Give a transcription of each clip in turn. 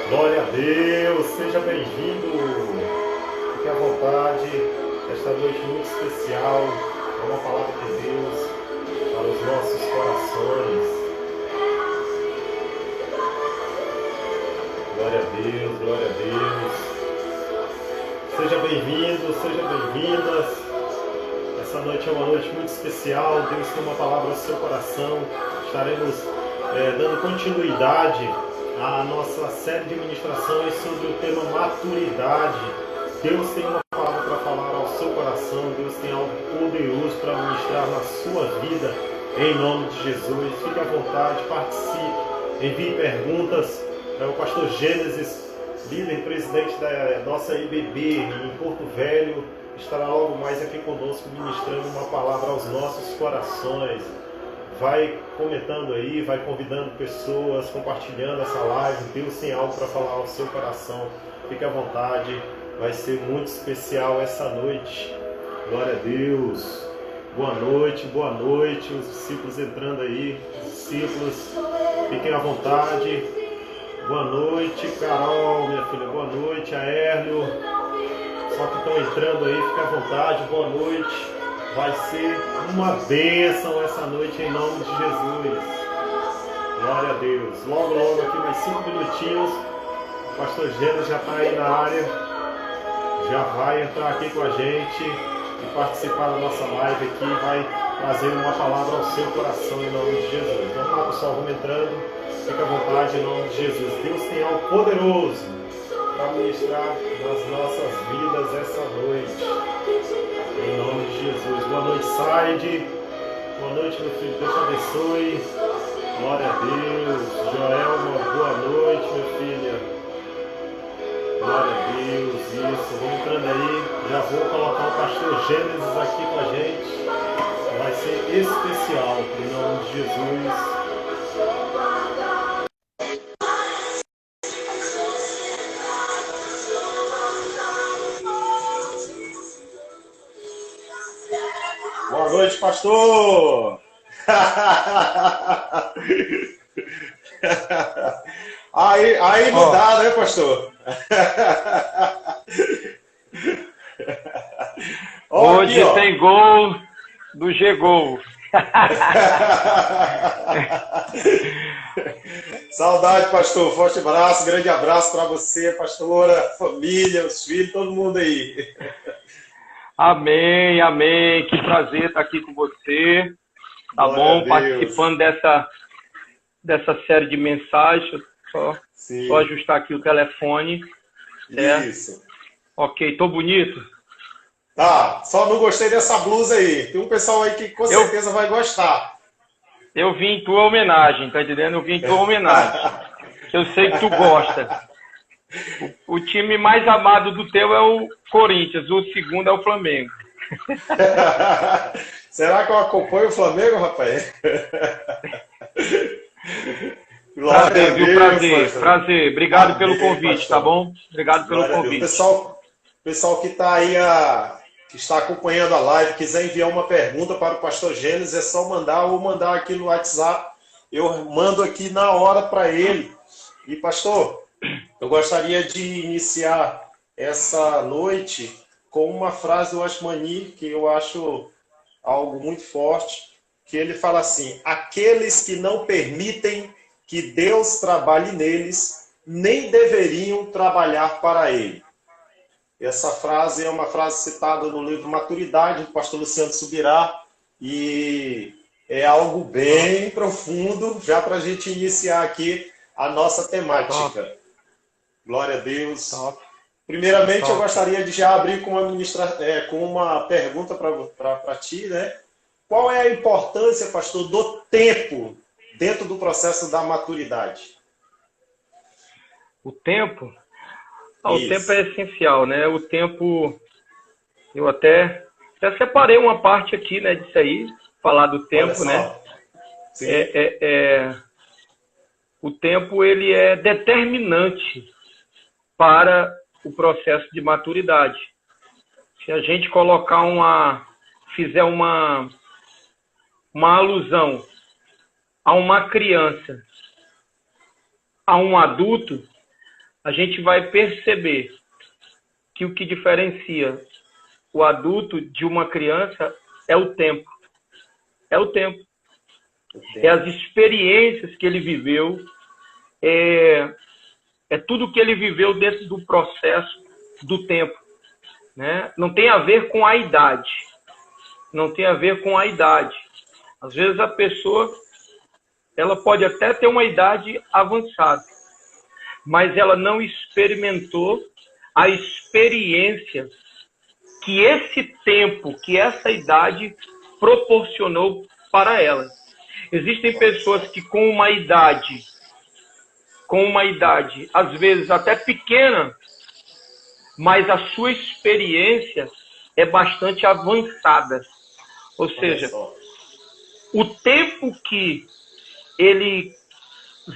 Glória a Deus, seja bem-vindo. Fique à vontade. Esta noite muito especial é uma palavra de Deus para os nossos corações. Glória a Deus, glória a Deus. Seja bem-vindo, seja bem-vindas. Essa noite é uma noite muito especial. Deus tem uma palavra ao seu coração. Estaremos dando continuidade à nossa série de ministrações sobre o tema maturidade. Deus tem uma palavra para falar ao seu coração. Deus tem algo poderoso para ministrar na sua vida. Em nome de Jesus. Fique à vontade, participe, envie perguntas. O pastor Gênesis, líder presidente da nossa IBB em Porto Velho, estará logo mais aqui conosco ministrando uma palavra aos nossos corações. Vai comentando aí, vai convidando pessoas, compartilhando essa live. Deus tem algo para falar ao seu coração. Fique à vontade, vai ser muito especial essa noite. Glória a Deus. Boa noite. Os discípulos entrando aí. Os discípulos, fiquem à vontade. Boa noite, Carol, minha filha. Boa noite, Aérlio. Só que estão entrando aí, fique à vontade. Boa noite. Vai ser uma bênção essa noite em nome de Jesus. Glória a Deus. Logo aqui mais 5 minutinhos. O pastor Gênesis já está aí na área. Já vai entrar aqui com a gente e participar da nossa live aqui. Vai trazer uma palavra ao seu coração em nome de Jesus. Vamos lá, pessoal, vamos entrando. Fique à vontade em nome de Jesus. Deus tem algo poderoso para ministrar nas nossas vidas essa noite. Em nome de Jesus. Boa noite, Saide. Boa noite, meu filho. Deus te abençoe. Glória a Deus. Joelma, boa noite, minha filha. Glória a Deus. Isso. Vamos entrando aí. Já vou colocar o pastor Gênesis aqui com a gente. Vai ser especial. Em nome de Jesus. Boa noite, pastor! Aí não dá, né, pastor? Hoje aqui, tem gol do G-Gol. Saudade, pastor. Forte abraço, grande abraço para você, pastora, família, os filhos, todo mundo aí. Amém, amém. Que prazer estar aqui com você. Tá bom? Participando dessa série de mensagens. Só ajustar aqui o telefone. Isso. Ok, tô bonito? Tá, só não gostei dessa blusa aí. Tem um pessoal aí que com certeza vai gostar. Eu vim em tua homenagem, tá entendendo? Eu vim em tua homenagem. Eu sei que tu gosta. O time mais amado do teu é o Corinthians, o segundo é o Flamengo. Será que eu acompanho o Flamengo, rapaz? Prazer, viu? Prazer. Obrigado pelo convite, pastor. Tá bom? Obrigado pelo convite. Pessoal que está aí, que está acompanhando a live, quiser enviar uma pergunta para o pastor Gênesis, é só mandar ou mandar aqui no WhatsApp. Eu mando aqui na hora para ele. E, pastor, eu gostaria de iniciar essa noite com uma frase do Ashmani, que eu acho algo muito forte, que ele fala assim: aqueles que não permitem que Deus trabalhe neles, nem deveriam trabalhar para ele. Essa frase é uma frase citada no livro Maturidade, do pastor Luciano Subirá, e é algo bem profundo, já para a gente iniciar aqui a nossa temática. Top. Glória a Deus. Top. Primeiramente, top. Eu gostaria de já abrir com uma pergunta para ti, né? Qual é a importância, pastor, do tempo dentro do processo da maturidade? O tempo? O tempo é essencial, né? O tempo, eu até separei uma parte aqui, né, disso aí, falar do tempo, né? O tempo, ele é determinante para o processo de maturidade. Se a gente fizer uma alusão a uma criança, a um adulto, a gente vai perceber que o que diferencia o adulto de uma criança é o tempo. É o tempo. É as experiências que ele viveu, é tudo que ele viveu dentro do processo do tempo, né? Não tem a ver com a idade. Não tem a ver com a idade. Às vezes a pessoa, ela pode até ter uma idade avançada, mas ela não experimentou a experiência que esse tempo, que essa idade proporcionou para ela. Existem pessoas que com uma idade, às vezes até pequena, mas a sua experiência é bastante avançada. Ou seja, o tempo que ele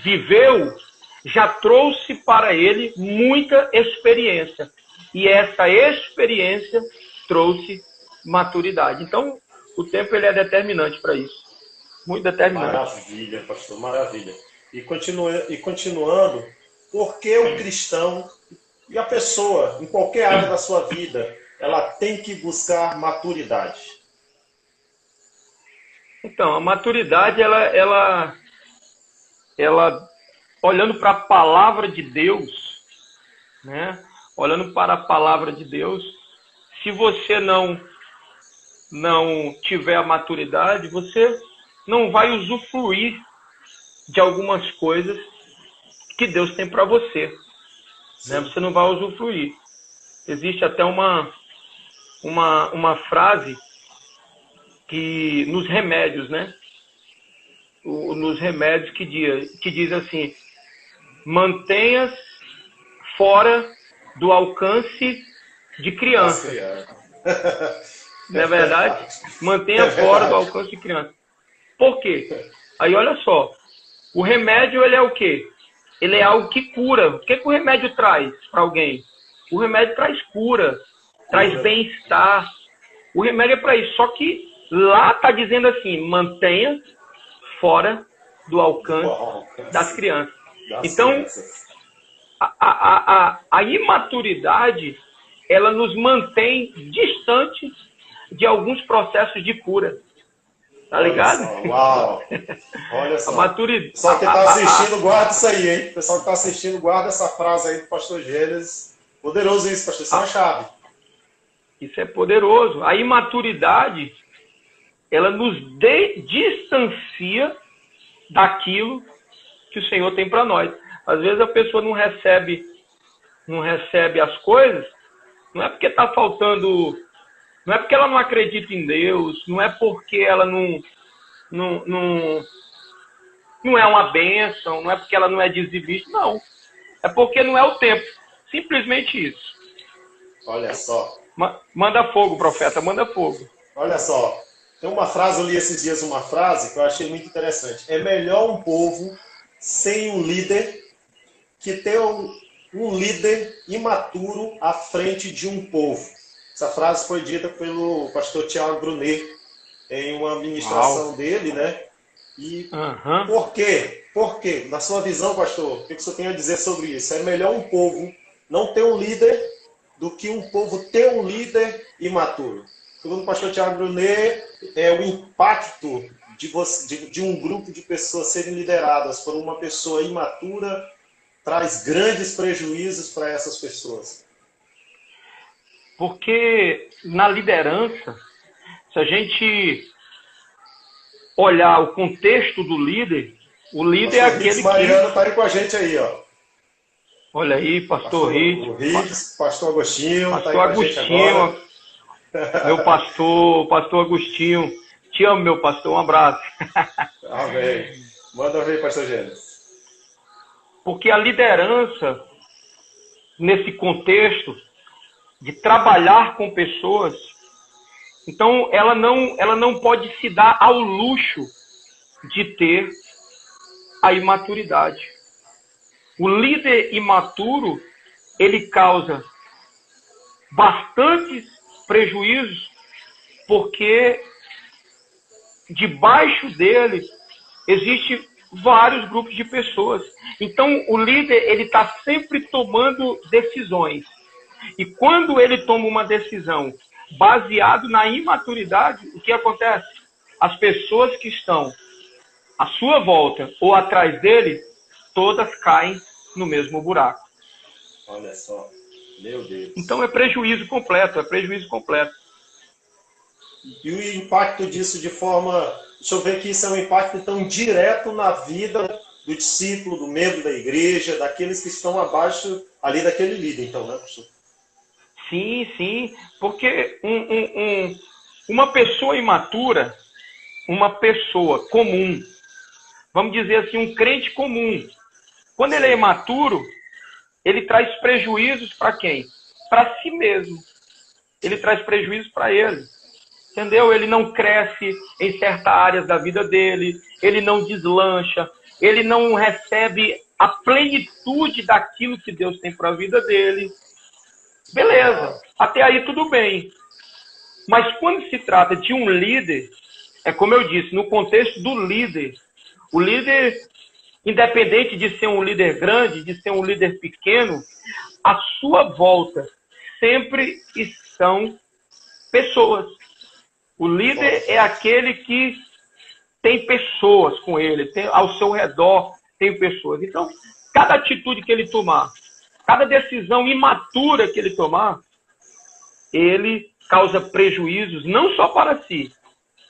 viveu já trouxe para ele muita experiência. E essa experiência trouxe maturidade. Então, o tempo ele é determinante para isso. Muito determinante. Maravilha, pastor, maravilha. E continuando, por que o cristão e a pessoa, em qualquer área da sua vida, ela tem que buscar maturidade? Então, a maturidade, ela olhando para a palavra de Deus, né? Olhando para a palavra de Deus, se você não tiver a maturidade, você não vai usufruir de algumas coisas que Deus tem para você, né? Você não vai usufruir. Existe até uma frase que nos remédios, né? Nos remédios que diz assim: mantenha fora do alcance de criança. Não é verdade? Mantenha fora do alcance de criança. Por quê? Aí olha só, o remédio ele é o quê? Ele é algo que cura. O que o remédio traz para alguém? O remédio traz cura, traz bem-estar. O remédio é para isso. Só que lá está dizendo assim: mantenha fora do alcance das crianças. Então, a imaturidade, ela nos mantém distante de alguns processos de cura. Tá ligado? Uau! Olha só. A maturidade. Só que está assistindo, guarda isso aí, hein? O pessoal que está assistindo, guarda essa frase aí do pastor Gênesis. Poderoso isso, pastor. Isso é uma chave. Isso é poderoso. A imaturidade, ela nos distancia daquilo que o Senhor tem para nós. Às vezes a pessoa não recebe as coisas, não é porque está faltando, não é porque ela não acredita em Deus, não é porque ela não é uma bênção, não é porque ela não é dizimista, não. É porque não é o tempo. Simplesmente isso. Olha só. Manda fogo, profeta, manda fogo. Olha só. Tem uma frase, eu li esses dias uma frase que eu achei muito interessante. É melhor um povo sem um líder que ter um líder imaturo à frente de um povo. Essa frase foi dita pelo pastor Tiago Brunet em uma ministração dele, né? E por quê? Por quê? Na sua visão, pastor, o que você tem a dizer sobre isso? É melhor um povo não ter um líder do que um povo ter um líder imaturo. Segundo o pastor Tiago Brunet, é o impacto de um grupo de pessoas serem lideradas por uma pessoa imatura traz grandes prejuízos para essas pessoas. Porque na liderança, se a gente olhar o contexto do líder, o líder é aquele que... Mariano está aí com a gente aí, ó. Olha aí, pastor Ritz. Pastor Agostinho. Pastor Agostinho, meu pastor Agostinho. Te amo, meu pastor. Um abraço. Amém. Manda ver, pastor Gênesis. Porque a liderança, nesse contexto de trabalhar com pessoas, então ela não pode se dar ao luxo de ter a imaturidade. O líder imaturo, ele causa bastantes prejuízos, porque debaixo dele existe vários grupos de pessoas. Então, o líder, ele está sempre tomando decisões. E quando ele toma uma decisão baseado na imaturidade, o que acontece? As pessoas que estão à sua volta ou atrás dele, todas caem no mesmo buraco. Olha só, meu Deus. Então é prejuízo completo, é prejuízo completo. E o impacto disso de forma... Deixa eu ver que isso é um impacto tão direto na vida do discípulo, do membro da igreja, daqueles que estão abaixo ali daquele líder, então, né, pastor? Sim, sim, porque uma pessoa imatura, uma pessoa comum, vamos dizer assim, um crente comum, quando ele é imaturo, ele traz prejuízos para quem? Para si mesmo. Ele traz prejuízos para ele. Entendeu? Ele não cresce em certas áreas da vida dele, ele não deslancha, ele não recebe a plenitude daquilo que Deus tem para a vida dele. Beleza, até aí tudo bem. Mas quando se trata de um líder, é como eu disse, no contexto do líder, o líder, independente de ser um líder grande, de ser um líder pequeno, à sua volta sempre estão pessoas. O líder é aquele que tem pessoas com ele, tem, ao seu redor tem pessoas. Então, cada atitude que ele tomar, cada decisão imatura que ele tomar, ele causa prejuízos não só para si,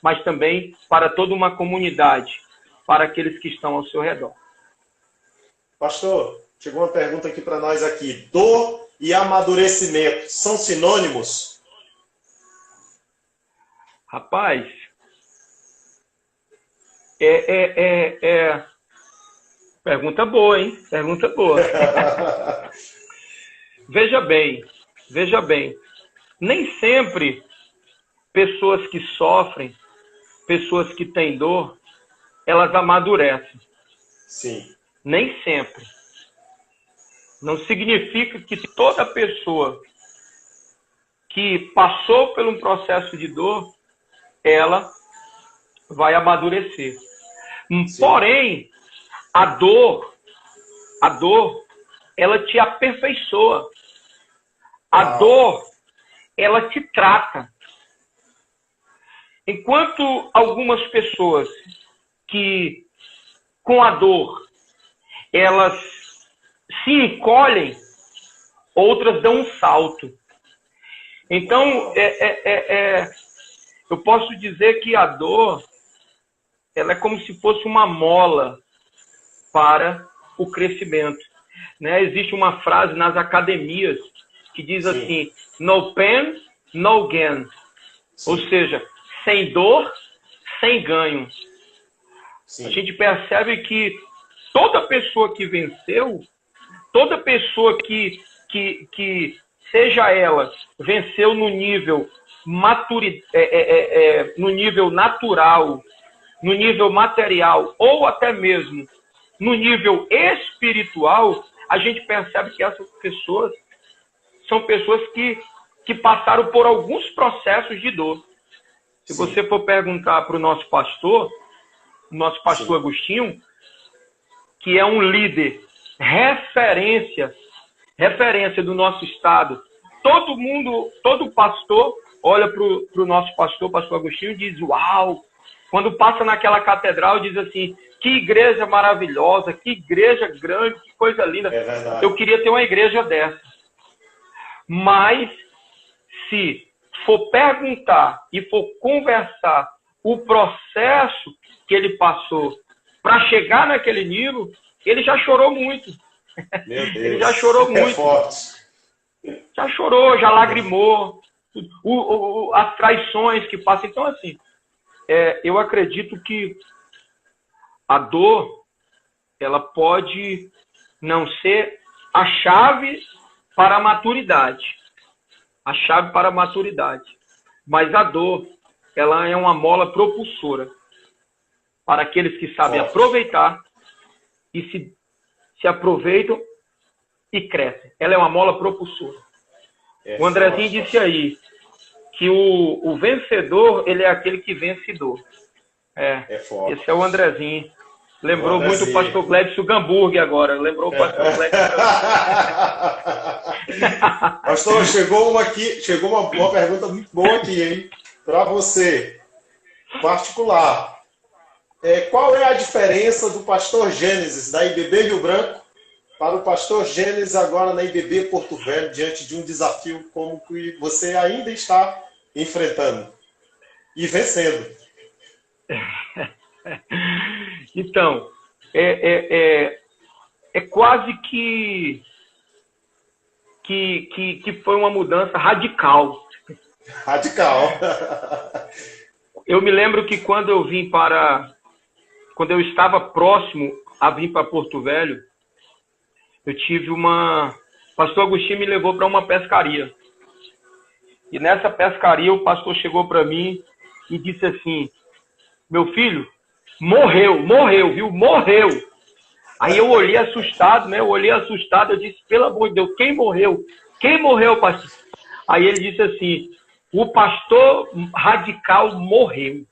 mas também para toda uma comunidade, para aqueles que estão ao seu redor. Pastor, chegou uma pergunta aqui para nós aqui. Dor e amadurecimento são sinônimos? Rapaz, pergunta boa, hein? Pergunta boa. Veja bem, nem sempre pessoas que sofrem, pessoas que têm dor, elas amadurecem. Sim. Nem sempre. Não significa que toda pessoa que passou por um processo de dor, ela vai amadurecer. Sim. Porém, a dor, ela te aperfeiçoa. A dor, ela te trata. Enquanto algumas pessoas que, com a dor, elas se encolhem, outras dão um salto. Então, eu posso dizer que a dor, ela é como se fosse uma mola para o crescimento. Né? Existe uma frase nas academias que diz assim, no pain, no gain. Ou seja, sem dor, sem ganho. Sim. A gente percebe que toda pessoa que venceu, toda pessoa que seja ela, venceu no nível no nível natural, no nível material, ou até mesmo no nível espiritual, a gente percebe que essas pessoas são pessoas que passaram por alguns processos de dor. Se você for perguntar para o nosso pastor Agostinho, que é um líder, referência do nosso estado, todo pastor olha para o nosso pastor Agostinho, e diz, uau! Quando passa naquela catedral, diz assim, que igreja maravilhosa, que igreja grande, que coisa linda. Eu queria ter uma igreja dessa. Mas, se for perguntar e for conversar o processo que ele passou para chegar naquele nível, ele já chorou muito. Meu Deus. Ele já chorou muito. Forte. Já chorou, já lagrimou. As traições que passam. Então, assim, eu acredito que a dor, ela pode não ser a chave para a maturidade. A chave para a maturidade. Mas a dor, ela é uma mola propulsora para aqueles que sabem aproveitar e se aproveitam e crescem. Ela é uma mola propulsora. O Andrezinho disse aí que o vencedor, ele é aquele que vence dor. Esse é o Andrezinho. Lembrou muito o pastor Clébio Gamburg agora. Lembrou o pastor Clébio. Pastor, chegou uma pergunta muito boa aqui, hein? Para você, particular. Qual é a diferença do pastor Gênesis da IBB Rio Branco para o pastor Gênesis agora na IBB Porto Velho, diante de um desafio como que você ainda está enfrentando e vencendo? Então, é quase que foi uma mudança radical. Radical. Eu me lembro que quando eu estava próximo a vir para Porto Velho, eu tive o pastor Agostinho me levou para uma pescaria. E nessa pescaria o pastor chegou para mim e disse assim: meu filho, morreu, viu? Morreu. Aí eu olhei assustado, né? Eu disse: pelo amor de Deus, quem morreu? Quem morreu, pastor? Aí ele disse assim: o pastor radical morreu.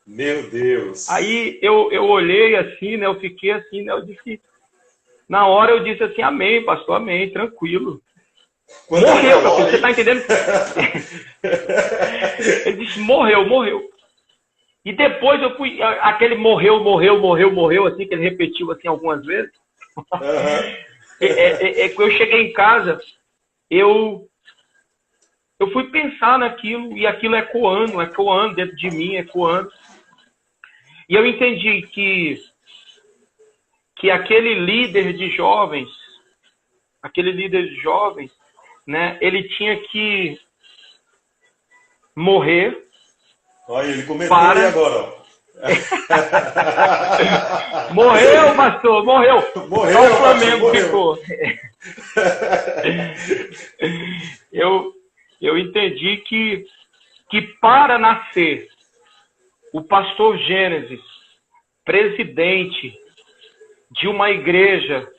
Meu Deus. Aí eu olhei assim, né? Eu fiquei assim, né? Na hora eu disse assim: amém, pastor, amém, tranquilo. Morreu, meu filho, você tá entendendo? Ele disse: morreu. E depois eu fui, aquele morreu, assim, que ele repetiu assim algumas vezes. Eu cheguei em casa, eu fui pensar naquilo, e aquilo ecoando dentro de mim, ecoando. E eu entendi que aquele líder de jovens, né, ele tinha que morrer. Olha, ele comentou aí agora. Morreu, pastor, morreu. Só o Flamengo ficou. Eu entendi que para nascer o pastor Gênesis, presidente de uma igreja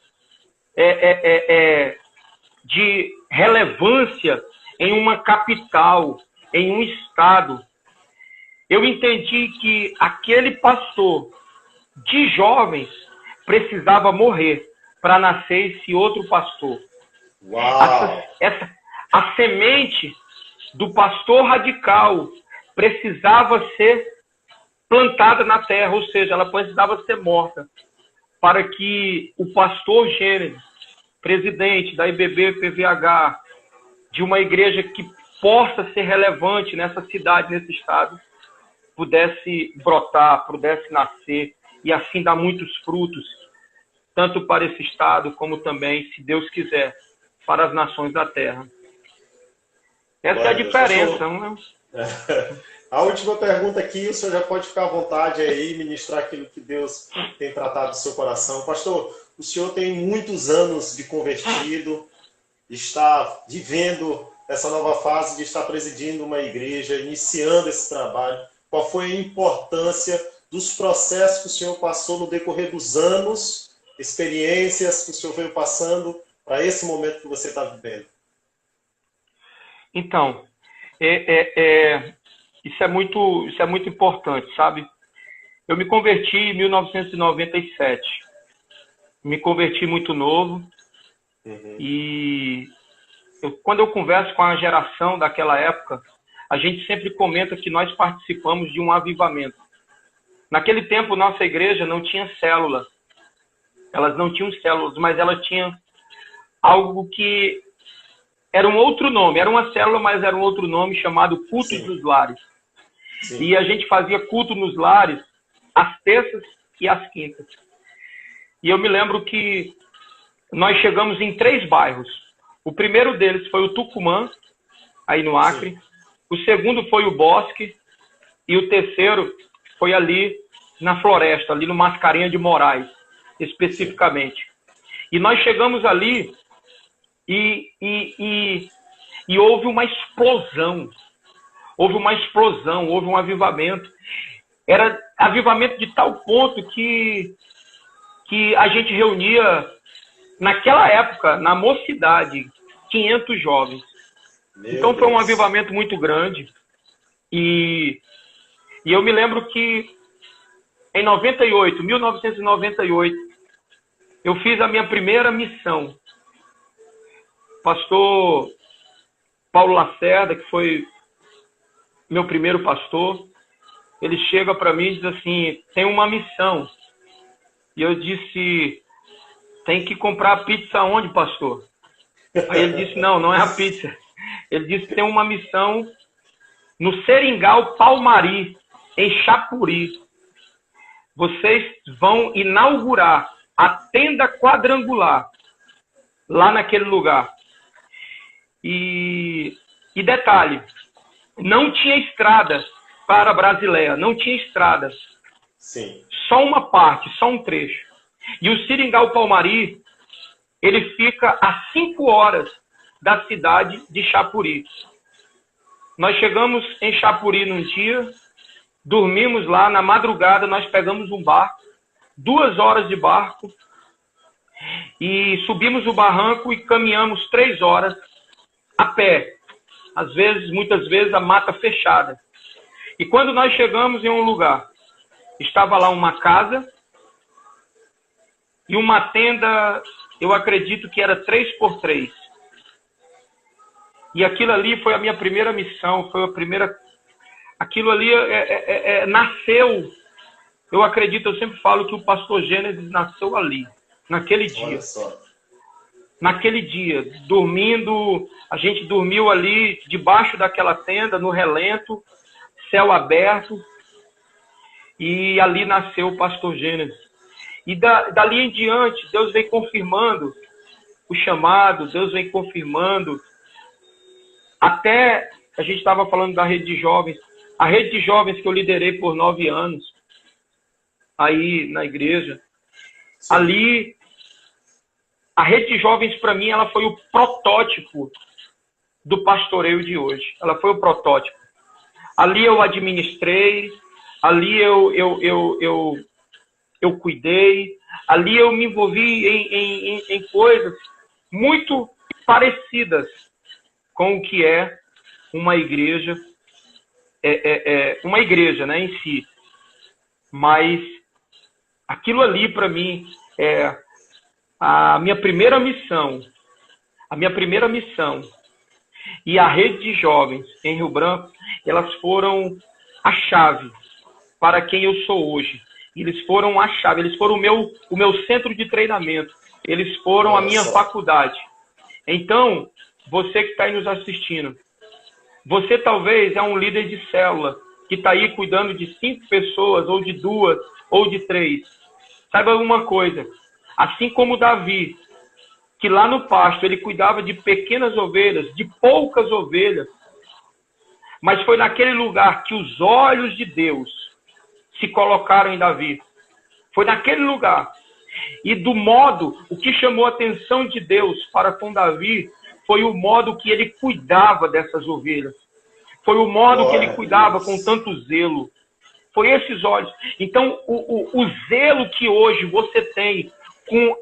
de relevância em uma capital, em um estado, eu entendi que aquele pastor de jovens precisava morrer para nascer esse outro pastor. Uau! A semente do pastor radical precisava ser plantada na terra, ou seja, ela precisava ser morta, para que o pastor Gênesis, presidente da IBB PVH, de uma igreja que possa ser relevante nessa cidade, nesse estado, pudesse brotar, pudesse nascer e assim dar muitos frutos, tanto para esse estado como também, se Deus quiser, para as nações da terra. Essa é a diferença, não é? A última pergunta aqui, o senhor já pode ficar à vontade aí e ministrar aquilo que Deus tem tratado do seu coração. Pastor, o senhor tem muitos anos de convertido, está vivendo essa nova fase de estar presidindo uma igreja, iniciando esse trabalho. Qual foi a importância dos processos que o senhor passou no decorrer dos anos, experiências que o senhor veio passando para esse momento que você está vivendo? Então, isso é muito importante, sabe? Eu me converti em 1997. Me converti muito novo. E quando eu converso com a geração daquela época, a gente sempre comenta que nós participamos de um avivamento. Naquele tempo, nossa igreja não tinha célula. Elas não tinham células, mas ela tinha algo que era um outro nome. Era uma célula, mas era um outro nome, chamado Cultos dos Lares. Sim. E a gente fazia culto nos lares às terças e às quintas. E eu me lembro que nós chegamos em 3 bairros. O primeiro deles foi o Tucumã, aí no Acre. Sim. O segundo foi o Bosque. E o terceiro foi ali na Floresta, ali no Mascarenhas de Moraes, especificamente. E nós chegamos ali e houve uma explosão. Houve um avivamento. Era avivamento de tal ponto que a gente reunia, naquela época, na mocidade, 500 jovens. Então foi um avivamento muito grande. E eu me lembro que em 98, 1998, eu fiz a minha primeira missão. Pastor Paulo Lacerda, que foi meu primeiro pastor, ele chega para mim e diz assim, tem uma missão. E eu disse, tem que comprar pizza onde, pastor? Aí ele disse, não é a pizza. Ele disse, tem uma missão no Seringal Palmari, em Chapuri. Vocês vão inaugurar a tenda quadrangular lá naquele lugar. E detalhe, não tinha estrada para Brasileia, não tinha estrada. Sim. Só uma parte, só um trecho. E o Seringal Palmari, ele fica a 5 horas da cidade de Chapuri. Nós chegamos em Chapuri num dia, dormimos lá, na madrugada nós pegamos um barco, 2 horas de barco, e subimos o barranco e caminhamos 3 horas a pé. Às vezes, muitas vezes, a mata fechada. E quando nós chegamos em um lugar, estava lá uma casa e uma tenda, eu acredito que era 3x3. E aquilo ali foi a minha primeira missão, foi a primeira... Aquilo ali nasceu, eu acredito, eu sempre falo que o pastor Gênesis nasceu ali, naquele dia. Olha só. Naquele dia, dormindo, a gente dormiu ali debaixo daquela tenda, no relento, céu aberto, e ali nasceu o pastor Gênesis. E dali em diante, Deus vem confirmando o chamado, Deus vem confirmando. Até, a gente estava falando da rede de jovens, a rede de jovens que eu liderei por 9 anos, aí na igreja, sim. Ali, a rede de jovens para mim, ela foi o protótipo do pastoreio de hoje. Ela foi o protótipo. Ali eu administrei, ali eu cuidei, ali eu me envolvi em coisas muito parecidas com o que é uma igreja, uma igreja, né, em si. Mas aquilo ali para mim é a minha primeira missão. A minha primeira missão. E a rede de jovens em Rio Branco, elas foram a chave para quem eu sou hoje. Eles foram a chave, eles foram o meu centro de treinamento. Eles foram a minha faculdade. Então, você que está aí nos assistindo, você talvez é um líder de célula que está aí cuidando de 5 pessoas, ou de 2, ou de 3. Saiba uma coisa, assim como Davi, que lá no pasto ele cuidava de pequenas ovelhas, de poucas ovelhas, mas foi naquele lugar que os olhos de Deus se colocaram em Davi. Foi naquele lugar. E do modo, o que chamou a atenção de Deus para com Davi foi o modo que ele cuidava dessas ovelhas. Foi o modo que ele cuidava com tanto zelo. Foi esses olhos. Então, o zelo que hoje você tem com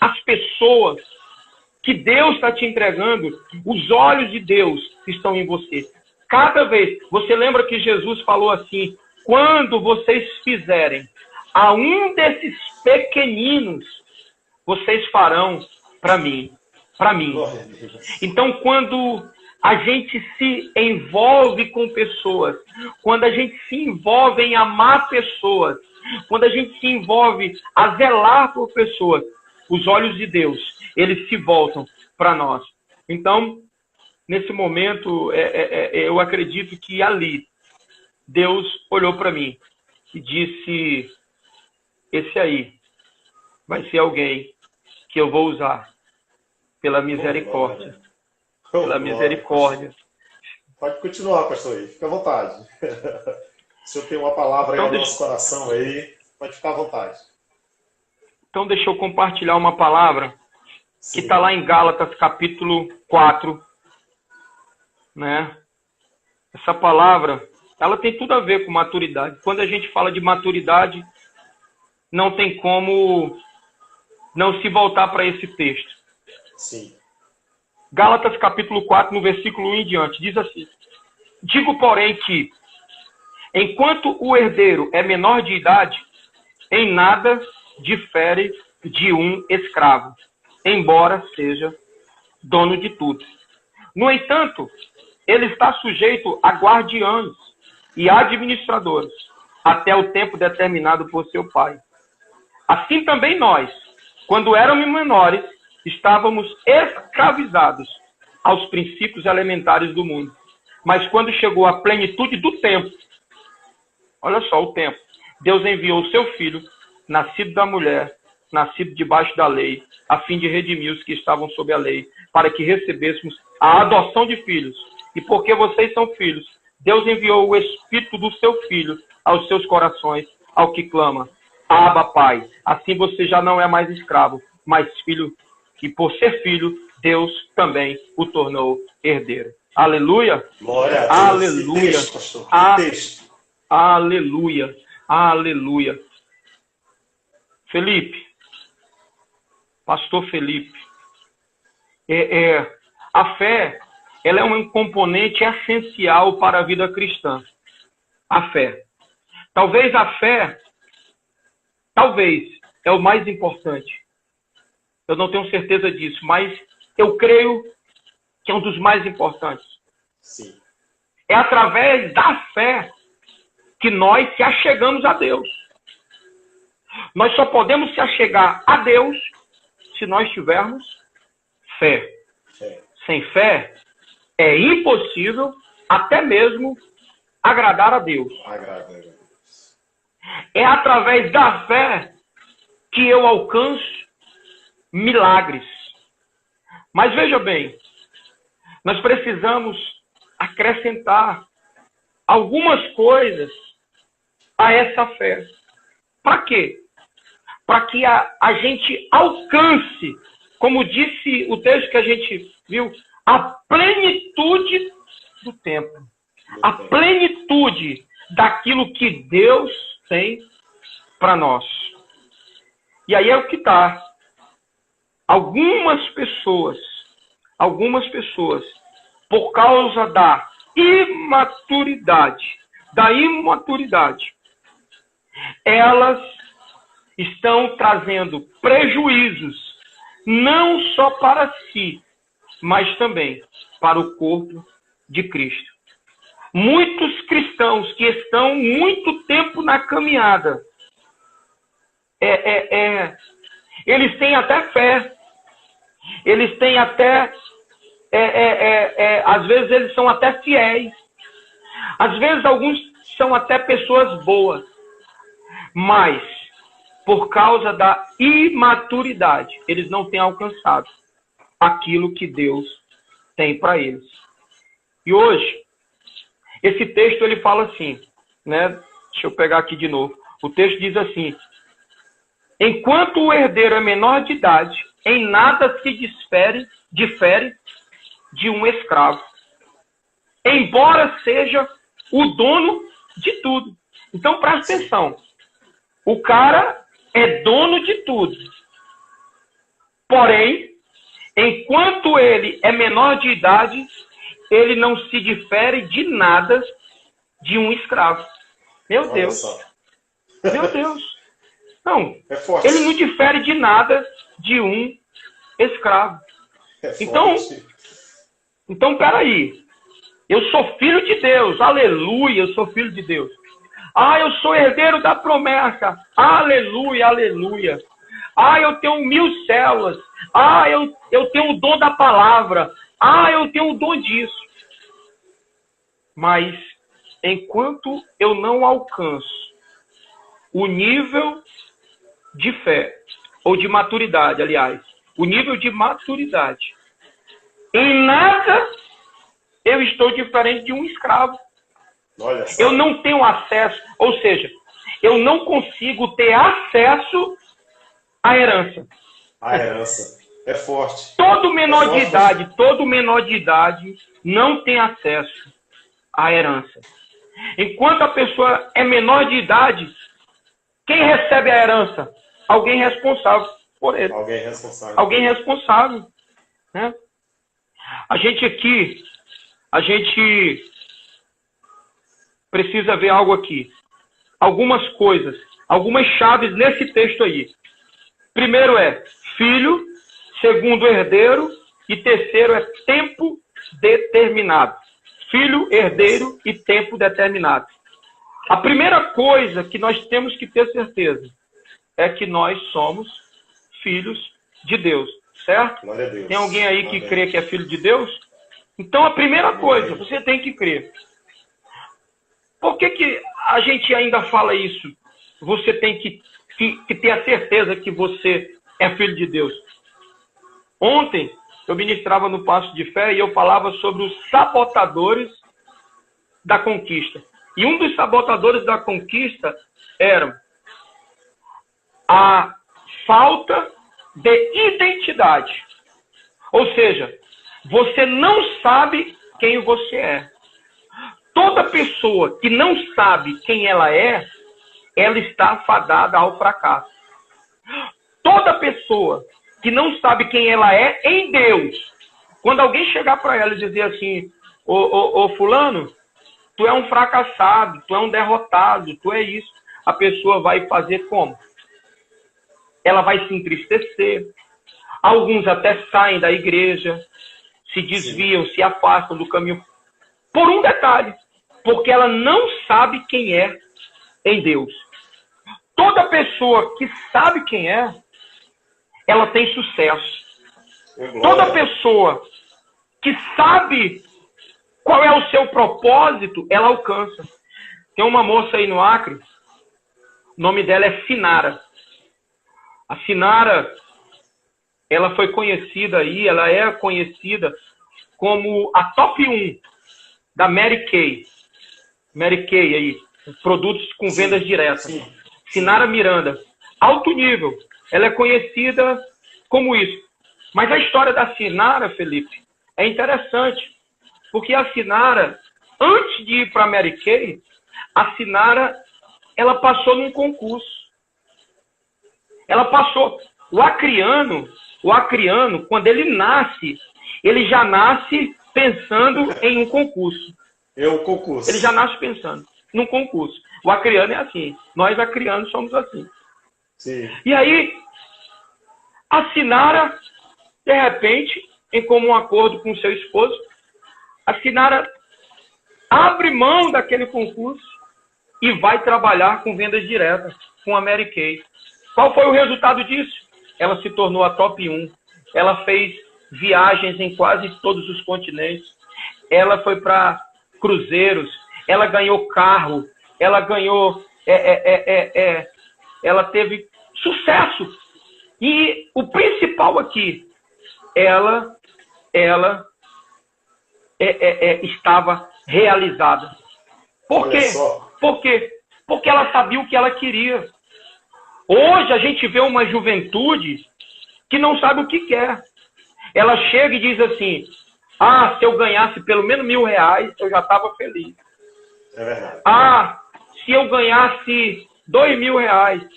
as pessoas que Deus está te entregando, os olhos de Deus estão em você. Cada vez, você lembra que Jesus falou assim, quando vocês fizerem a um desses pequeninos, vocês farão para mim. Para mim. Então, quando a gente se envolve com pessoas, quando a gente se envolve em amar pessoas, quando a gente se envolve a zelar por pessoas, os olhos de Deus, eles se voltam para nós. Então, nesse momento, eu acredito que ali, Deus olhou para mim e disse, esse aí vai ser alguém que eu vou usar pela misericórdia. Pela misericórdia. Pode continuar, pastor aí, fica à vontade. Se eu tenho uma palavra aí no nosso coração aí, pode ficar à vontade. Então deixa eu compartilhar uma palavra que está lá em Gálatas capítulo 4. Né? Essa palavra, ela tem tudo a ver com maturidade. Quando a gente fala de maturidade, não tem como não se voltar para esse texto. Sim. Gálatas capítulo 4, no versículo 1 em diante, diz assim, digo, porém, que enquanto o herdeiro é menor de idade, em nada difere de um escravo, embora seja dono de tudo. No entanto, ele está sujeito a guardiães e administradores, até o tempo determinado por seu pai. Assim também nós, quando éramos menores, estávamos escravizados aos princípios elementares do mundo. Mas quando chegou a plenitude do tempo, olha só o tempo, Deus enviou o seu filho, nascido da mulher, nascido debaixo da lei, a fim de redimir os que estavam sob a lei, para que recebêssemos a adoção de filhos. E porque vocês são filhos, Deus enviou o Espírito do seu Filho aos seus corações, ao que clama, Abba, Pai. Assim você já não é mais escravo, mas filho, e por ser filho, Deus também o tornou herdeiro. Aleluia! Glória a Deus. Aleluia! Texto, pastor. Texto. Aleluia! Aleluia! Felipe, pastor Felipe, a fé, ela é um componente essencial para a vida cristã. A fé. Talvez a fé, é o mais importante. Eu não tenho certeza disso, mas eu creio que é um dos mais importantes. Sim. É através da fé que nós se achegamos a Deus. Nós só podemos se achegar a Deus se nós tivermos fé. Sem fé, é impossível até mesmo agradar a Deus. É através da fé que eu alcanço milagres. Mas veja bem, nós precisamos acrescentar algumas coisas a essa fé. Para quê? Para que a gente alcance, como disse o texto que a gente viu, a plenitude do tempo. A plenitude daquilo que Deus tem para nós. E aí é o que está. Algumas pessoas, por causa da imaturidade, elas estão trazendo prejuízos, não só para si, mas também para o corpo de Cristo. Muitos cristãos que estão muito tempo na caminhada, eles têm até fé, eles têm até, às vezes eles são até fiéis, às vezes alguns são até pessoas boas, mas por causa da imaturidade, eles não têm alcançado aquilo que Deus tem para eles. E hoje, esse texto ele fala assim, né? Deixa eu pegar aqui de novo. O texto diz assim: enquanto o herdeiro é menor de idade, em nada se difere de um escravo, embora seja o dono de tudo. Então presta atenção. O cara é dono de tudo. Porém, enquanto ele é menor de idade, ele não se difere de nada de um escravo. Meu Deus. Meu Deus. Não. Ele não difere de nada de um escravo. Então, peraí. Eu sou filho de Deus. Aleluia, eu sou filho de Deus. Ah, eu sou herdeiro da promessa. Aleluia, aleluia. Ah, eu tenho 1000 células. Ah, eu tenho o dom da palavra. Ah, eu tenho o dom disso. Mas, enquanto eu não alcanço o nível de fé, ou de maturidade, aliás, o nível de maturidade, em nada eu estou diferente de um escravo. Eu não tenho acesso, ou seja, eu não consigo ter acesso à herança. A herança é forte. Todo menor de idade não tem acesso à herança. Enquanto a pessoa é menor de idade, quem recebe a herança? Alguém responsável por ele. Alguém responsável. Né? A gente precisa ver algo aqui. Algumas coisas algumas chaves nesse texto aí. Primeiro é filho, segundo herdeiro e terceiro é tempo determinado. Filho, herdeiro e tempo determinado. A primeira coisa que nós temos que ter certeza é que nós somos filhos de Deus, certo? Glória a Deus. Tem alguém aí que crê que é filho de Deus? Então a primeira coisa, você tem que crer. Por que a gente ainda fala isso? Você tem que ter a certeza que você é filho de Deus. Ontem eu ministrava no Passo de Fé e eu falava sobre os sabotadores da conquista. E um dos sabotadores da conquista era a falta de identidade. Ou seja, você não sabe quem você é. Toda pessoa que não sabe quem ela está fadada ao fracasso. Toda pessoa que não sabe quem ela é em Deus, quando alguém chegar para ela e dizer assim, ô fulano, tu é um fracassado, tu é um derrotado, tu é isso, a pessoa vai fazer como? Ela vai se entristecer. Alguns até saem da igreja, se desviam, se afastam do caminho. Por um detalhe, porque ela não sabe quem é em Deus. Toda pessoa que sabe quem é, ela tem sucesso. Toda pessoa que sabe qual é o seu propósito, ela alcança. Tem uma moça aí no Acre, o nome dela é Sinara. A Sinara, ela foi conhecida aí, ela é conhecida como a top 1 da Mary Kay. Mary Kay aí, produtos com vendas diretas. Sim. Sinara Miranda, alto nível. Ela é conhecida como isso. Mas a história da Sinara, Felipe, é interessante. Porque a Sinara, antes de ir para a Mary Kay, a Sinara, ela passou num concurso. Ela passou. O acriano, quando ele nasce, ele já nasce pensando em um concurso. Concurso. Ele já nasce pensando num concurso. O acriano é assim. Nós acrianos somos assim. Sim. E aí, a Sinara, de repente, em comum acordo com seu esposo, a Sinara abre mão daquele concurso e vai trabalhar com vendas diretas, com a Mary Kay. Qual foi o resultado disso? Ela se tornou a top 1. Ela fez viagens em quase todos os continentes. Ela foi para cruzeiros. Ela ganhou carro. Ela ganhou... ela teve sucesso. E o principal aqui, ela estava realizada. Por quê? Por quê? Porque ela sabia o que ela queria. Hoje a gente vê uma juventude que não sabe o que quer. Ela chega e diz assim, se eu ganhasse pelo menos R$1.000, eu já estava feliz. É verdade. Se eu ganhasse R$2.000.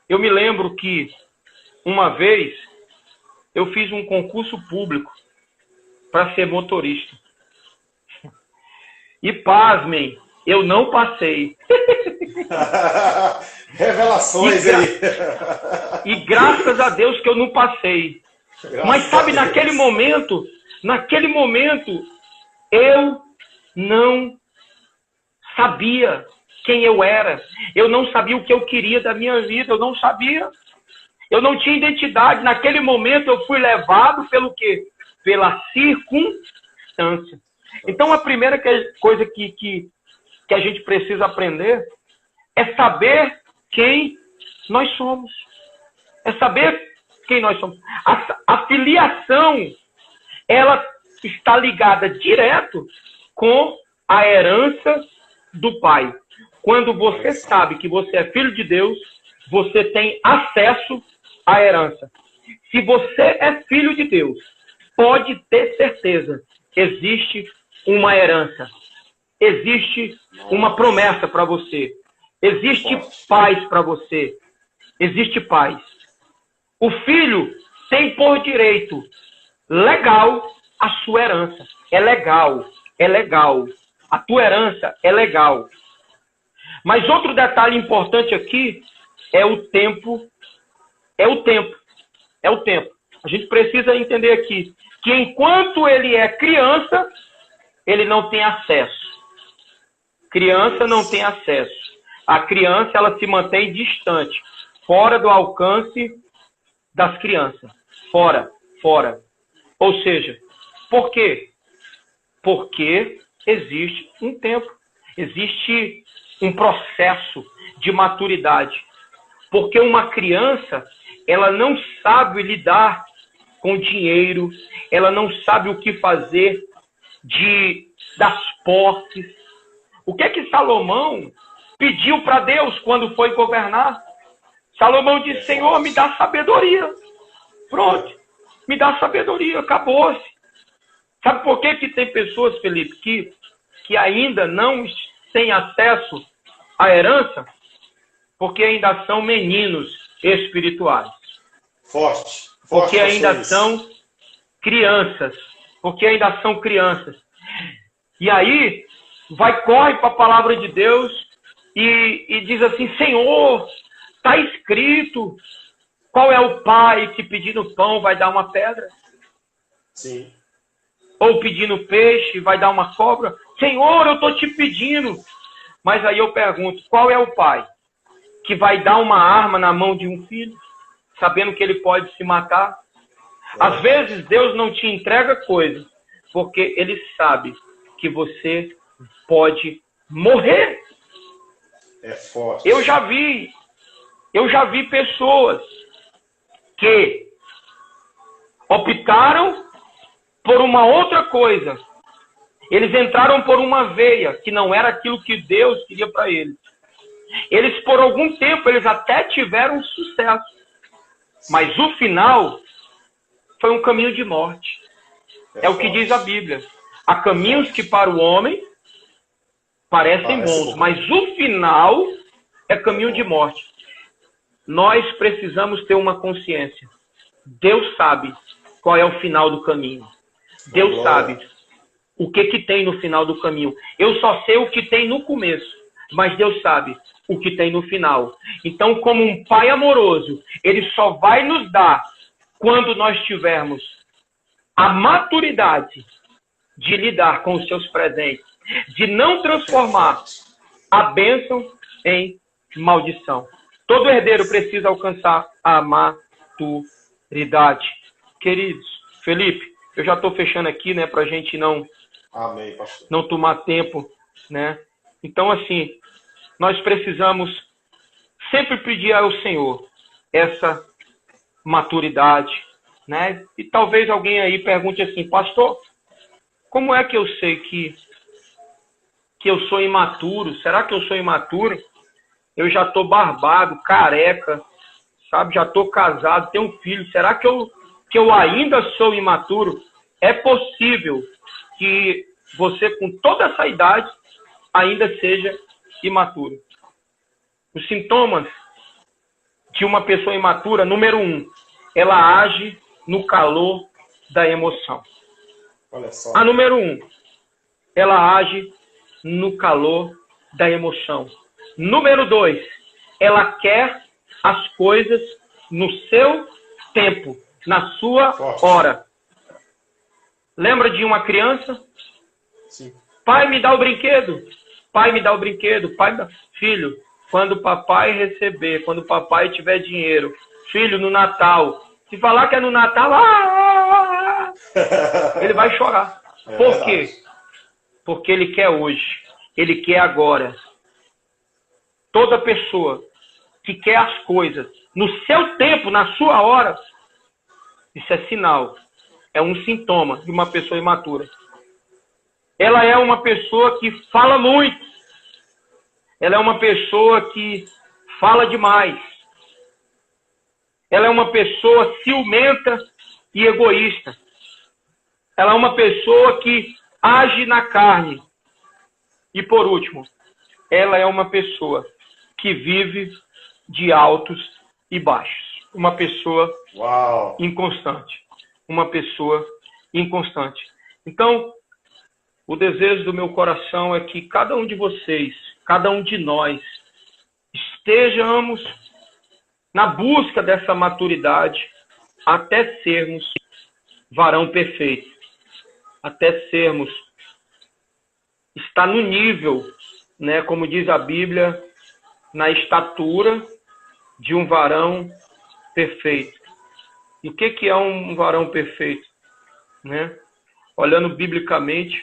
Eu me lembro que uma vez eu fiz um concurso público para ser motorista. E pasmem, eu não passei. Revelações aí. E graças a Deus que eu não passei. Mas sabe, naquele momento, eu não sabia quem eu era. Eu não sabia o que eu queria da minha vida. Eu não sabia. Eu não tinha identidade. Naquele momento eu fui levado pelo quê? Pela circunstância. Então a primeira coisa que a gente precisa aprender é saber quem nós somos. É saber quem nós somos. A filiação, ela está ligada direto com a herança do Pai. Quando você sabe que você é filho de Deus, você tem acesso à herança. Se você é filho de Deus, pode ter certeza, existe uma herança. Existe uma promessa para você. Existe paz para você. Existe paz. O filho tem por direito legal a sua herança. É legal. É legal. A tua herança é legal. Mas outro detalhe importante aqui é o tempo. É o tempo. É o tempo. A gente precisa entender aqui que enquanto ele é criança, ele não tem acesso. Criança não tem acesso. A criança, ela se mantém distante, fora do alcance das crianças. Fora. Ou seja, por quê? Porque existe um tempo, existe um processo de maturidade. Porque uma criança, ela não sabe lidar com dinheiro, ela não sabe o que fazer das posses. O que é que Salomão pediu para Deus quando foi governar? Salomão disse: Senhor, me dá sabedoria. Pronto, me dá sabedoria, acabou-se. Sabe por que tem pessoas, Felipe, que ainda não têm acesso à herança? Porque ainda são meninos espirituais. Forte. Porque ainda são crianças. E aí, corre para a palavra de Deus e diz assim: Senhor, está escrito, qual é o pai que pedindo pão vai dar uma pedra? Sim. Ou pedindo peixe vai dar uma cobra? Senhor, eu estou te pedindo. Mas aí eu pergunto, qual é o pai que vai dar uma arma na mão de um filho, sabendo que ele pode se matar? Às vezes Deus não te entrega coisas, porque ele sabe que você pode morrer. É forte. Eu já vi pessoas que optaram por uma outra coisa. Eles entraram por uma veia que não era aquilo que Deus queria para eles. Eles, por algum tempo, eles até tiveram sucesso. Mas o final foi um caminho de morte. É o que diz a Bíblia. Há caminhos que para o homem parecem bons, mas o final é caminho de morte. Nós precisamos ter uma consciência. Deus sabe qual é o final do caminho. Deus sabe o que tem no final do caminho. Eu só sei o que tem no começo, mas Deus sabe o que tem no final. Então, como um pai amoroso, ele só vai nos dar quando nós tivermos a maturidade de lidar com os seus presentes, de não transformar a bênção em maldição. Todo herdeiro precisa alcançar a maturidade. Queridos, Felipe, eu já estou fechando aqui, né, para a gente não tomar tempo, né? Então, assim, nós precisamos sempre pedir ao Senhor essa maturidade, né? E talvez alguém aí pergunte assim: pastor, como é que eu sei que eu sou imaturo? Será que eu sou imaturo? Eu já estou barbado, careca, sabe? Já estou casado, tenho um filho. Será que eu ainda sou imaturo? É possível que você, com toda essa idade, ainda seja imaturo. Os sintomas de uma pessoa imatura: número 1, ela age no calor da emoção. Olha só. A número 1, ela age no calor da emoção. Número 2, ela quer as coisas no seu tempo, na sua hora. Lembra de uma criança? Sim. Pai, me dá o brinquedo. Pai, me dá o brinquedo. Filho, quando o papai receber, quando o papai tiver dinheiro. Filho, no Natal. Se falar que é no Natal, ele vai chorar. Por quê? Porque ele quer hoje. Ele quer agora. Toda pessoa que quer as coisas no seu tempo, na sua hora, isso é sinal. É um sintoma de uma pessoa imatura. Ela é uma pessoa que fala muito. Ela é uma pessoa que fala demais. Ela é uma pessoa ciumenta e egoísta. Ela é uma pessoa que age na carne. E por último, ela é uma pessoa que vive de altos e baixos. Uma pessoa inconstante. Uma pessoa inconstante. Então, o desejo do meu coração é que cada um de vocês cada um de nós, estejamos na busca dessa maturidade até sermos varão perfeito, até sermos, estar no nível, né, como diz a Bíblia, na estatura de um varão perfeito. E o que é um varão perfeito? Né? Olhando biblicamente,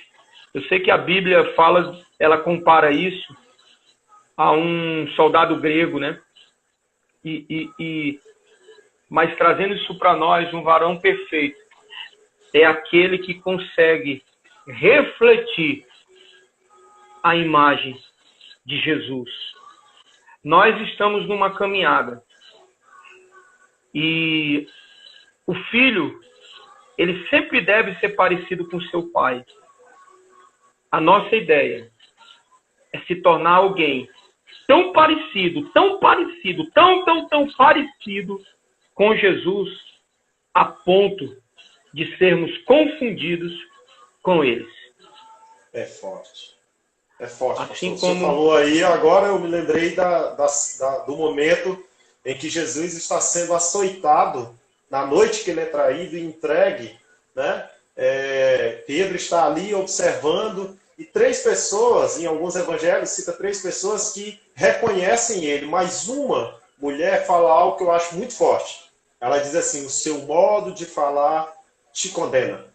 eu sei que a Bíblia fala, ela compara isso a um soldado grego, né? Mas trazendo isso para nós, um varão perfeito é aquele que consegue refletir a imagem de Jesus. Nós estamos numa caminhada e o filho, ele sempre deve ser parecido com seu pai. A nossa ideia é se tornar alguém tão parecido, tão parecido com Jesus, a ponto de sermos confundidos com eles. É forte. É forte, assim pastor. Como... Você falou aí, agora eu me lembrei do momento em que Jesus está sendo açoitado, na noite que ele é traído e entregue, né? Pedro está ali observando, e 3 pessoas, em alguns evangelhos, cita 3 pessoas que reconhecem ele, mas uma mulher fala algo que eu acho muito forte. Ela diz assim: o seu modo de falar te condena.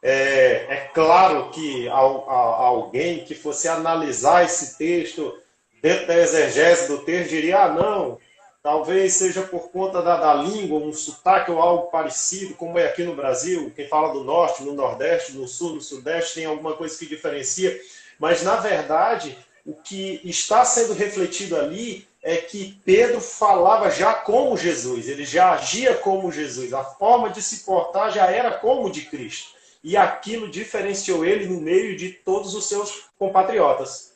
É claro que alguém que fosse analisar esse texto dentro da exegese do texto diria: não, talvez seja por conta da língua, um sotaque ou algo parecido, como é aqui no Brasil. Quem fala do norte, no nordeste, no sul, no sudeste, tem alguma coisa que diferencia. Mas, na verdade, o que está sendo refletido ali é que Pedro falava já como Jesus, ele já agia como Jesus, a forma de se portar já era como de Cristo. E aquilo diferenciou ele no meio de todos os seus compatriotas.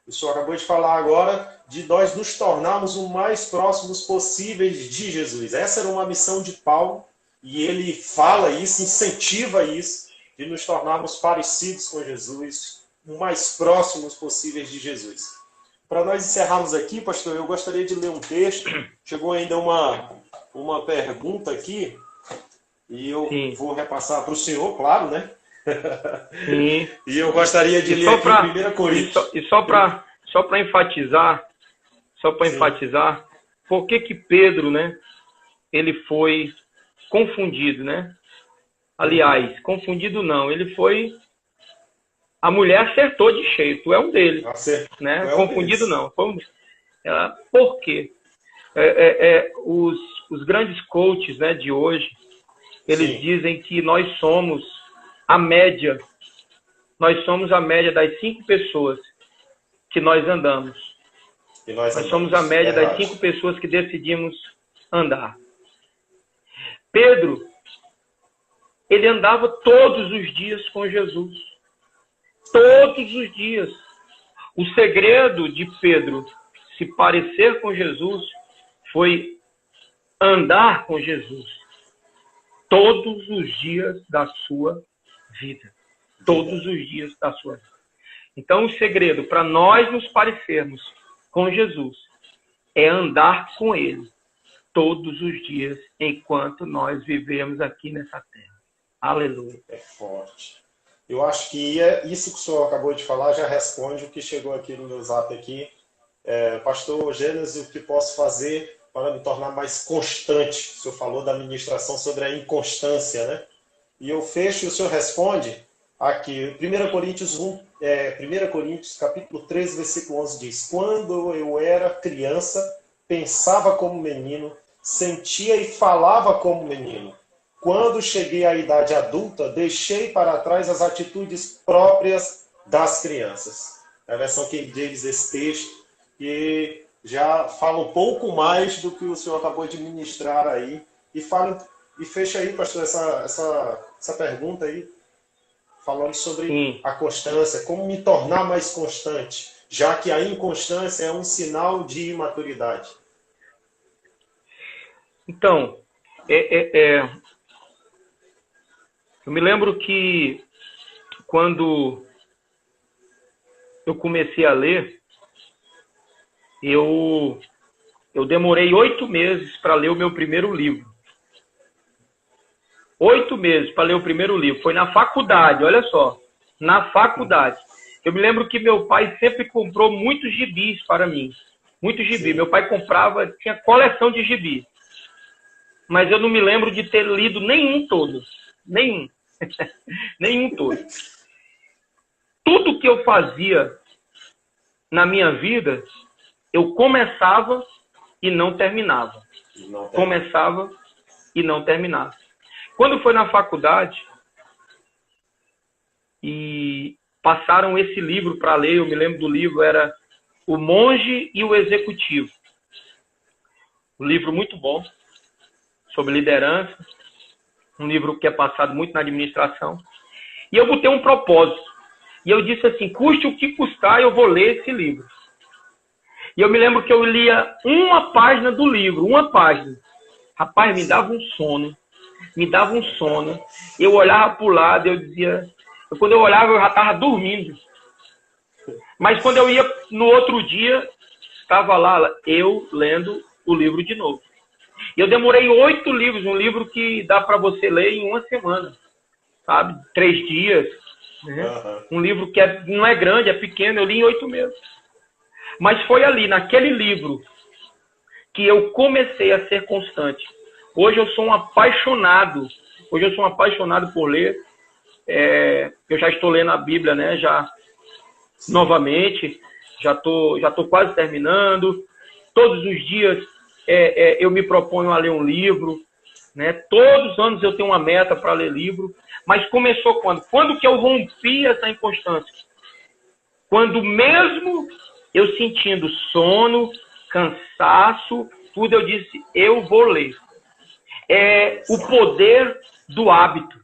O senhor acabou de falar agora de nós nos tornarmos o mais próximos possíveis de Jesus. Essa era uma missão de Paulo, e ele fala isso, incentiva isso, de nos tornarmos parecidos com Jesus, o mais próximos possíveis de Jesus. Para nós encerrarmos aqui, pastor, eu gostaria de ler um texto. Chegou ainda uma pergunta aqui, e eu vou repassar para o senhor, claro, né? Sim. E eu gostaria de ler aqui em 1 Coríntios. E só para enfatizar, por que Pedro, né, ele foi confundido, né? Aliás, confundido não, ele foi... A mulher acertou de cheio, tu é um deles. Né? Confundido não. Por quê? Os grandes coaches, né, de hoje, eles dizem que nós somos a média. Nós somos a média das 5 pessoas que nós andamos. Nós somos a média das 5 pessoas que decidimos andar. Pedro, ele andava todos os dias com Jesus. Todos os dias. O segredo de Pedro se parecer com Jesus foi andar com Jesus todos os dias da sua vida. Todos os dias da sua vida. Então, o segredo para nós nos parecermos com Jesus é andar com Ele todos os dias enquanto nós vivemos aqui nessa terra. Aleluia. É forte. Eu acho que isso que o senhor acabou de falar já responde o que chegou aqui no meu zap aqui. Pastor Gênesis, o que posso fazer para me tornar mais constante? O senhor falou da ministração sobre a inconstância, né? E eu fecho e o senhor responde aqui. 1 Coríntios, capítulo 13, versículo 11 diz: quando eu era criança, pensava como menino, sentia e falava como menino. Quando cheguei à idade adulta, deixei para trás as atitudes próprias das crianças. É a versão que diz esse texto, que já fala um pouco mais do que o senhor acabou de ministrar aí. E fecha aí, pastor, essa pergunta aí, falando sobre a constância, como me tornar mais constante, já que a inconstância é um sinal de imaturidade. Então, eu me lembro que quando eu comecei a ler, eu demorei 8 meses para ler o meu primeiro livro. 8 meses para ler o primeiro livro. Foi na faculdade, olha só. Na faculdade. Eu me lembro que meu pai sempre comprou muitos gibis para mim. Muitos gibis. Meu pai comprava, tinha coleção de gibis. Mas eu não me lembro de ter lido nenhum todo. Nenhum. Nenhum todo. Tudo que eu fazia na minha vida, eu começava e não terminava. Começava e não terminava. Quando foi na faculdade e passaram esse livro para ler, eu me lembro do livro, era O Monge e o Executivo. Um livro muito bom, sobre liderança, um livro que é passado muito na administração. E eu botei um propósito. E eu disse assim, custe o que custar, eu vou ler esse livro. E eu me lembro que eu lia uma página do livro, uma página. Rapaz, me dava um sono. Me dava um sono. Eu olhava para o lado, eu dizia... Quando eu olhava, eu já estava dormindo. Mas quando eu ia no outro dia, estava lá, eu lendo o livro de novo. E eu demorei 8 livros, um livro que dá para você ler em uma semana. Sabe? 3 dias. Né? Um livro que não é grande, é pequeno, eu li em 8 meses. Mas foi ali, naquele livro, que eu comecei a ser constante. Hoje eu sou um apaixonado. Hoje eu sou um apaixonado por ler. Eu já estou lendo a Bíblia, né? Já novamente. Já tô quase terminando. Todos os dias eu me proponho a ler um livro. Né? Todos os anos eu tenho uma meta para ler livro. Mas começou quando? Quando que eu rompi essa inconstância? Quando mesmo eu sentindo sono, cansaço, tudo, eu disse, eu vou ler. É o poder do hábito.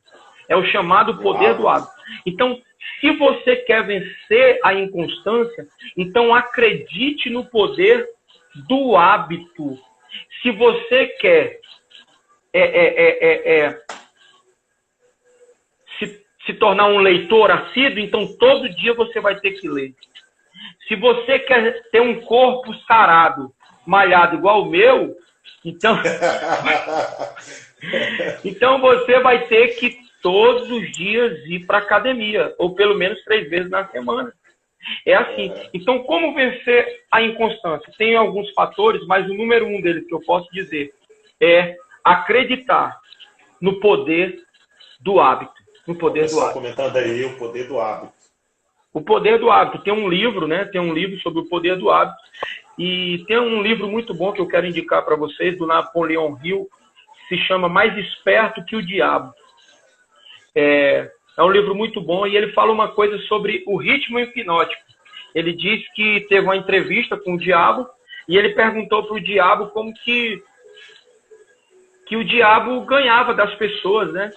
É o chamado poder do hábito. Então, se você quer vencer a inconstância, então acredite no poder do hábito. Se você quer se tornar um leitor assíduo, então todo dia você vai ter que ler. Se você quer ter um corpo sarado, malhado igual o meu, então, então você vai ter que todos os dias ir para a academia, ou pelo menos 3 vezes na semana. É assim. Então, como vencer a inconstância? Tem alguns fatores, mas o número 1 deles que eu posso dizer é acreditar no poder do hábito. No poder do hábito. Comentando aí o poder do hábito. O poder do hábito. Tem um livro, né? Tem um livro sobre o poder do hábito. E tem um livro muito bom que eu quero indicar para vocês, do Napoleon Hill, que se chama Mais Esperto que o Diabo. É um livro muito bom e ele fala uma coisa sobre o ritmo hipnótico. Ele diz que teve uma entrevista com o diabo e ele perguntou para o diabo como que o diabo ganhava das pessoas, né?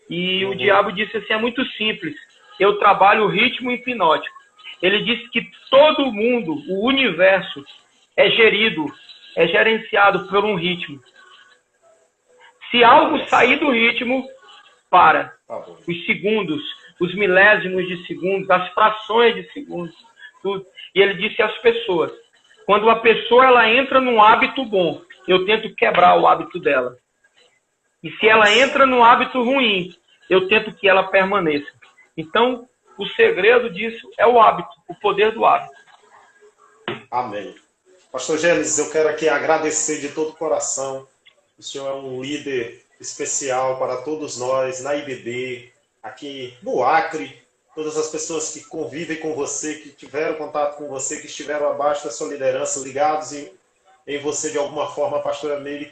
E o diabo disse assim, é muito simples, eu trabalho o ritmo hipnótico. Ele disse que todo mundo, o universo, é gerenciado por um ritmo. Se algo sair do ritmo, para. Os segundos, os milésimos de segundos, as frações de segundos, tudo. E ele disse às pessoas, quando a pessoa ela entra num hábito bom, eu tento quebrar o hábito dela. E se ela entra num hábito ruim, eu tento que ela permaneça. Então, o segredo disso é o hábito, o poder do hábito. Amém. Pastor Gênesis, eu quero aqui agradecer de todo o coração. O senhor é um líder especial para todos nós, na IBB, aqui no Acre, todas as pessoas que convivem com você, que tiveram contato com você, que estiveram abaixo da sua liderança, ligados em você de alguma forma, pastora Meire,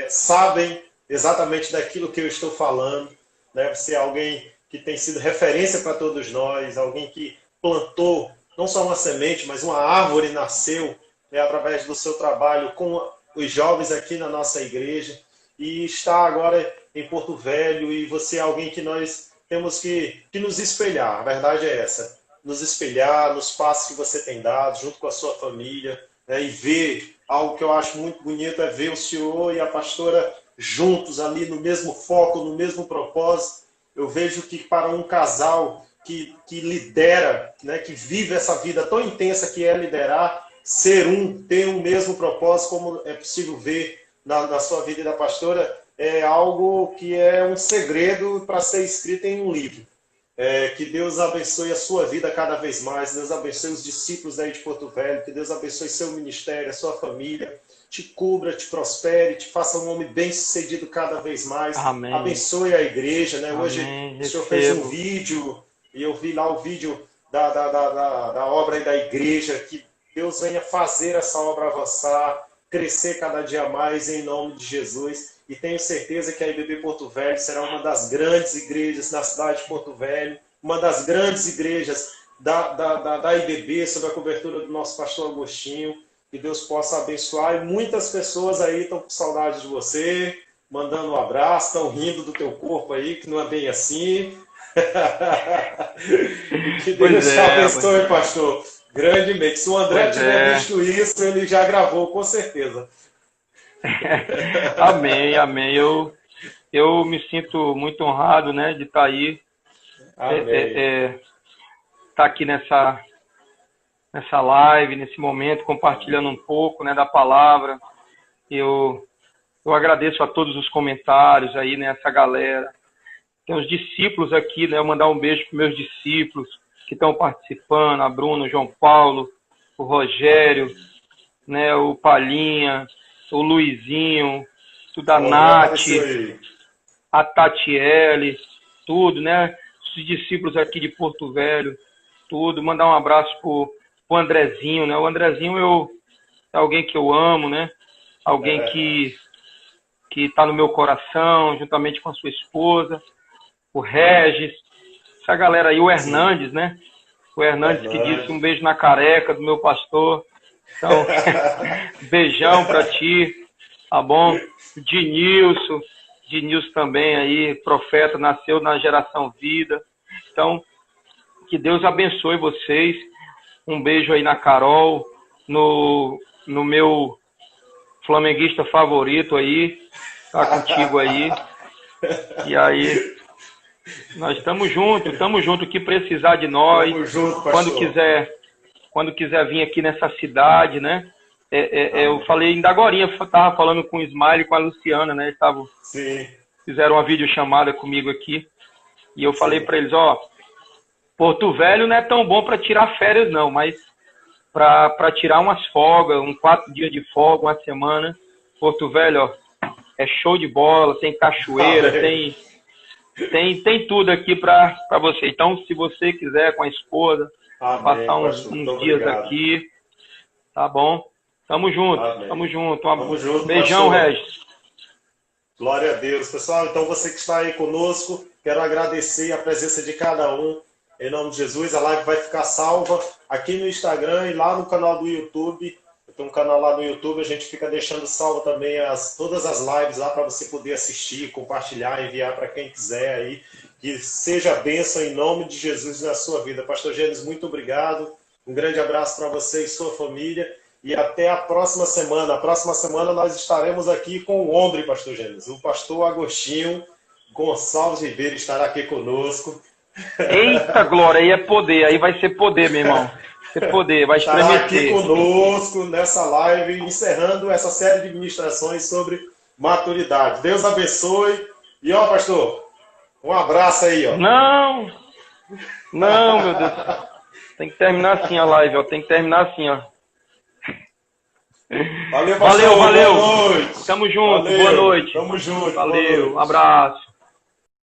sabem exatamente daquilo que eu estou falando, né? Você é alguém que tem sido referência para todos nós, alguém que plantou não só uma semente, mas uma árvore nasceu, né, através do seu trabalho com os jovens aqui na nossa igreja, e está agora em Porto Velho, e você é alguém que nós temos que nos espelhar, a verdade é essa, nos espelhar nos passos que você tem dado, junto com a sua família, né, e ver algo que eu acho muito bonito, é ver o senhor e a pastora juntos ali no mesmo foco, no mesmo propósito. Eu vejo que para um casal que lidera, né, que vive essa vida tão intensa que é liderar, ser um, ter um mesmo propósito, como é possível ver na sua vida e da pastora, é algo que é um segredo para ser escrito em um livro. Que Deus abençoe a sua vida cada vez mais, Deus abençoe os discípulos aí de Porto Velho, que Deus abençoe seu ministério, a sua família, te cubra, te prospere, te faça um homem bem-sucedido cada vez mais. Amém. Abençoe a igreja, né? Amém. Hoje o senhor fez um vídeo, e eu vi lá o vídeo da obra aí da igreja, que Deus venha fazer essa obra avançar, crescer cada dia mais em nome de Jesus. E tenho certeza que a IBB Porto Velho será uma das grandes igrejas na cidade de Porto Velho, uma das grandes igrejas da IBB, sob a cobertura do nosso pastor Agostinho. Que Deus possa abençoar. E muitas pessoas aí estão com saudade de você, mandando um abraço, estão rindo do teu corpo aí, que não é bem assim. Que Deus te abençoe, pastor, grandemente. Se o André tiver visto isso, ele já gravou, com certeza. Amém, amém. Eu me sinto muito honrado, né, de estar aí, estar aqui nessa live, nesse momento, compartilhando um pouco, né, da palavra. Eu agradeço a todos os comentários aí, né, essa galera. Tem os discípulos aqui, né, eu mandar um beijo para meus discípulos que estão participando, a Bruna, o João Paulo, o Rogério, né, o Palhinha, o Luizinho, tudo a Nath, a Tatiele, tudo, né? Os discípulos aqui de Porto Velho, tudo. Mandar um abraço pro Andrezinho, né? O Andrezinho é alguém que eu amo, né? Alguém que tá no meu coração, juntamente com a sua esposa, o Regis, essa galera aí, o Hernandes, né? O Hernandes que disse um beijo na careca do meu pastor. Então, beijão pra ti, tá bom? Dinilson também aí, profeta, nasceu na geração vida. Então, que Deus abençoe vocês. Um beijo aí na Carol, no meu flamenguista favorito aí, tá contigo aí. E aí, nós estamos juntos, que precisar de nós. Tamo junto, quando quiser vir aqui nessa cidade, né? Eu falei ainda agorinha, estava falando com o Ismael e com a Luciana, né? Fizeram uma videochamada comigo aqui. E eu falei para eles, Porto Velho não é tão bom para tirar férias não, mas para tirar umas folgas, 4 dias de folga, uma semana, Porto Velho, é show de bola, tem cachoeira, tem tudo aqui para você. Então, se você quiser com a esposa, passar uns dias aqui, tá bom? Tamo junto, tamo junto. Beijão, pastor. Regis. Glória a Deus. Pessoal, então você que está aí conosco, quero agradecer a presença de cada um. Em nome de Jesus, a live vai ficar salva aqui no Instagram e lá no canal do YouTube. Tem um canal lá no YouTube, a gente fica deixando salvo também todas as lives lá para você poder assistir, compartilhar, enviar para quem quiser aí. Que seja bênção em nome de Jesus na sua vida. Pastor Gênesis, muito obrigado. Um grande abraço para você e sua família. E até a próxima semana. A próxima semana nós estaremos aqui com o homem, Pastor Gênesis. O pastor Agostinho Gonçalves Ribeiro estará aqui conosco. Eita, glória, aí é poder. Aí vai ser poder, meu irmão. Ser poder, vai estremecer. Estará aqui conosco nessa live, encerrando essa série de ministrações sobre maturidade. Deus abençoe. E pastor, um abraço aí, Não, meu Deus. Tem que terminar assim a live, Tem que terminar assim, Valeu, pastor. Valeu. Boa noite. Tamo junto, Valeu. boa noite. Tamo junto. Valeu, um abraço.